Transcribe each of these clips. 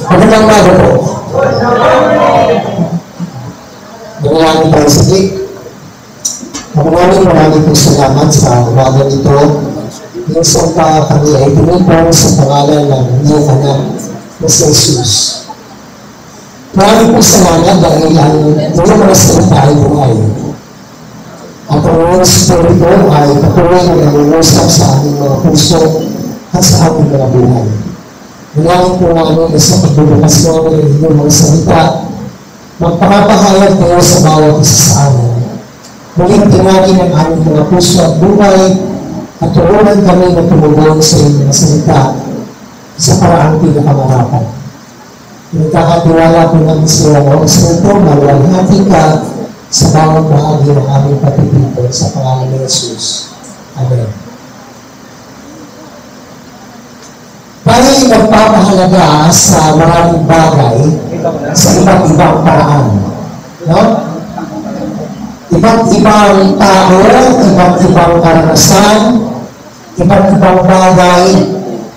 Magandang umaga po. Maraming tayo sige. Maraming po salamat sa umaga nito. Minsan pa kami ay pinipon sa pangalan ng iyong anak na si Jesus. Maraming po salamat dahil ang iyong mga salita ay buhay. At ang iyong spirito ay patuloy na nangungusap sa aming mga puso at sa aming mga buhay. Maraming po namin na sa pagbubukas namin ng inyong mga salita, magpapahayag kayo sa bawat isa sa amin. Muling tinagin ang aming mga puso at buhay at tulungan kami na tumugon sa inyong mga salita sa paraang pinakamarapan. Nagkakatiwala po namin sa iyo ang salito, maluwalhati ka sa bawat bahagi ng aming patitipon sa pangalan ni Jesus. Amen. Tayo nagpapahalaga sa maraming bagay sa iba't ibang paraan. No? Iba't ibang tao, iba't ibang karanasan, iba't ibang bagay,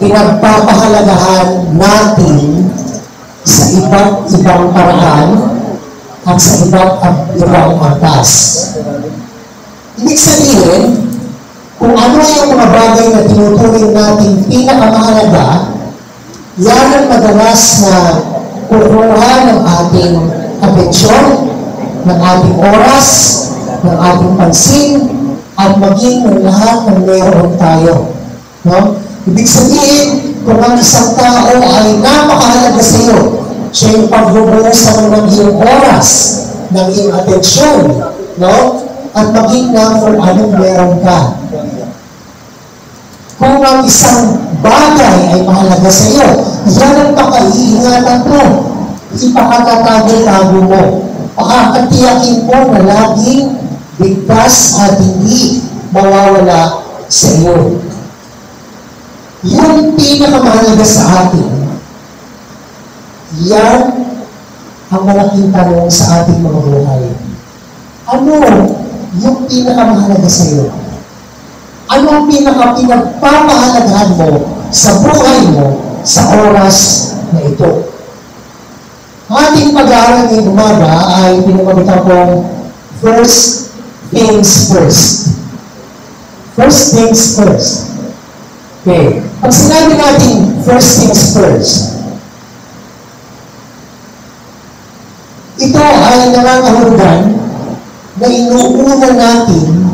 pinagpapahalagahan natin sa iba't ibang paraan at sa iba't ibang antas. Ibig sabihin, kung ano yung mga bagay na tinuturing natin pinakamahalaga, yan ang madalas na kukuha ng ating atensyon, ng ating oras, ng ating pansin, at maging ng lahat ng meron tayo. No? Ibig sabihin, kung ang isang tao ay napakahalaga sa iyo, siya yung pagbubuhusan ng iyong oras, ng iyong atensyon, no? At maging na kung anong meron ka. Kung ang isang bagay ay mahalaga sa iyo, yan ang pakaiingatan mo. Ipakatatago-tago mo. Pakakatiyakin mo na laging bigkas at hindi mawawala sa iyo. Yung pinakamahalaga sa atin, yan ang malaking tanong sa ating mga buhay. Ano yung pinakamahalaga sa iyo? Ano ang pinagpapahalagahan mo sa buhay mo sa oras na ito? Ang ating pag-aaral ngayong umaga ay pinamamitan kong first things first. First things first. Okay. Pag sinabi natin first things first, ito ay nangangahulugan na inuuna natin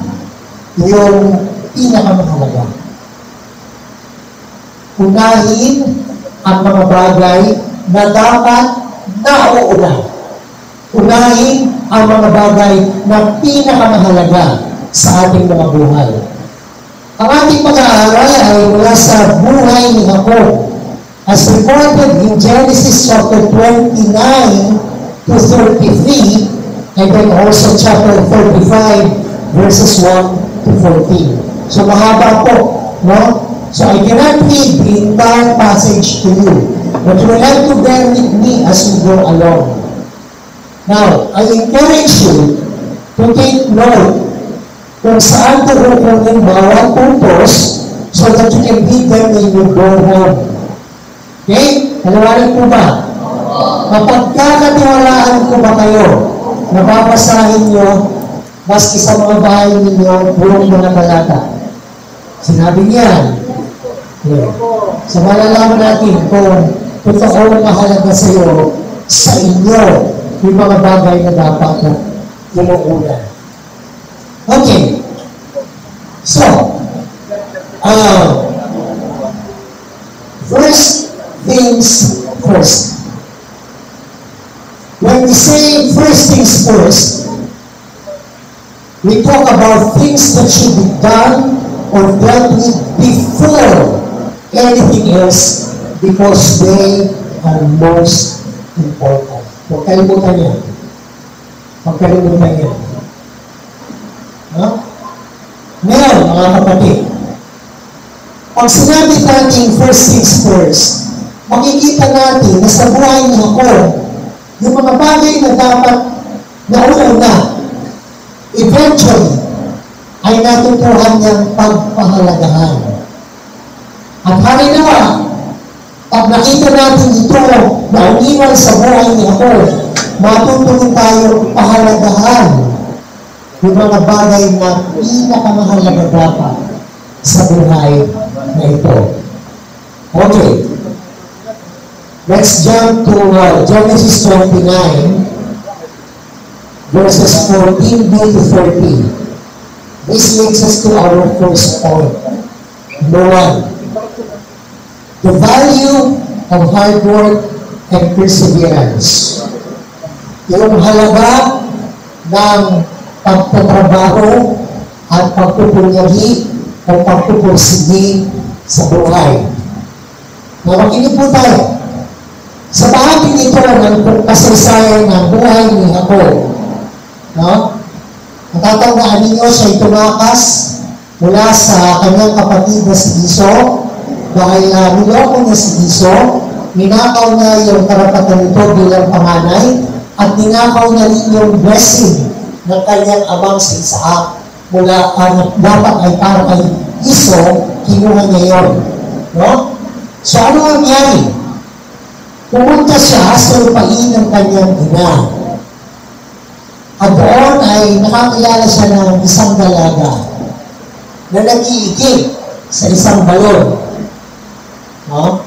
yung pinakamahalaga. Unahin ang mga bagay na dapat nauuna. Unahin ang mga bagay na pinakamahalaga sa ating mga buhay. Ang ating pag-aaral ay mula sa buhay ni Jacob, as recorded in Genesis chapter 29 to 33, and then also chapter 35, verses 1 to 14. So mahaba po, no? So I cannot read the entire passage to you, but you will have to bear with me as we go along. Now, I encourage you to take note kung saan tukukunin bawat puntos so that you can read them when you go home. Okay? Naliwanag po ba? Mapagkakatiwalaan ko ba kayo? Nababasahin nyo maski sa mga bahay ninyo buong mga talata. Sinabi niya, okay. So malalaman natin kung totoo mahalaga sa iyo, sa inyo, yung mga bagay na dapat na inuuna. Okay. So, first things first. When we say first things first, we talk about things that should be done or dealt with before anything else because they are most important. Huwag kalimutan yan. Huwag kalimutan yan. Huh? Ngayon, mga kapatid, pag sinabi natin first things first, makikita natin na sa buhay ni Jacob, yung mga bagay na dapat nauna, eventually, ay natutuhan niyang pagpahalagahan. At halinawa, pag nakita natin ito na karaniwan sa buhay ni ako, matutunan tayo pahalagahan yung mga bagay na pinakamahalaga dapat sa buhay na ito. Okay. Let's jump to Genesis 29, verses 14b to 30. This leads us to our first point. Number 1, the value of hard work and perseverance. Yung halaga ng pagtatrabaho at pagpupunyagi o pagpupursigi sa buhay. Makinig po tayo. Sa bahagi nito ng kasaysayan ng buhay ni Jacob, no? Natatandaan ninyo siya'y tumakas mula sa kanyang kapatid na si Iso dahil niloko niya si Iso, ninakaw niya yung karapatan nito bilang panganay at ninakaw niya rin yung blessing ng kanyang amang si Isaac mula dapat ay para kay Iso, kinuha niya yun. No? So ano ang nangyari? Pumunta siya sa lupain ng kanyang ina. At doon ay nakakilala siya ng isang dalaga na nag-iigib sa isang balon. No?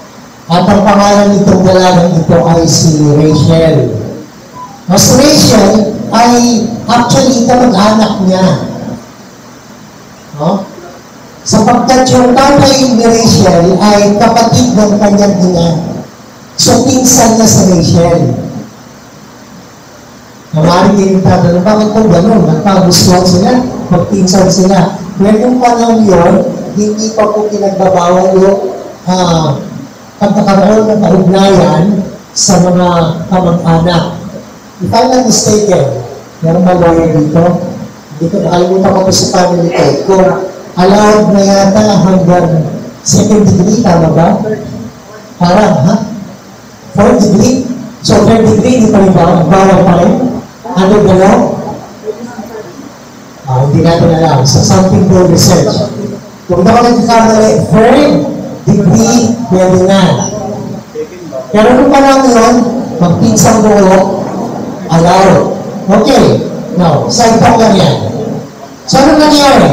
At ang pangalan nitong dalagang ito ay si Rachel. No, si Rachel ay actually kamag-anak niya. No? Sapagkat yung tatay ni Rachel ay kapatid ng kanyang ina. So, pinsan niya si Rachel. Namari din yung tatanong, bakit kung gano'n? Nagpagustuhan sila, magpinsan sila. Pero yung panahon yun, hindi pa po pinagbabawal yung pagkakaroon ng kaugnayan sa mga kamag-anak. If I'm not mistaken, meron ba lawyer dito? Dito, nakalimutan ko po sa family ko. Kung allowed na yata hanggang second degree, tama ba? Parang, ha? 4th degree? So, 3rd degree, hindi pa rin bawal pa rin? Ano ba lang? Hindi natin alam. So, something to research. Kung hindi ako nagkakamali, 3rd degree, pwede na. Pero kung parang yun, magpinsang buhok, allowed. Okay. Now, side talk lang yan. So, ano nangyari?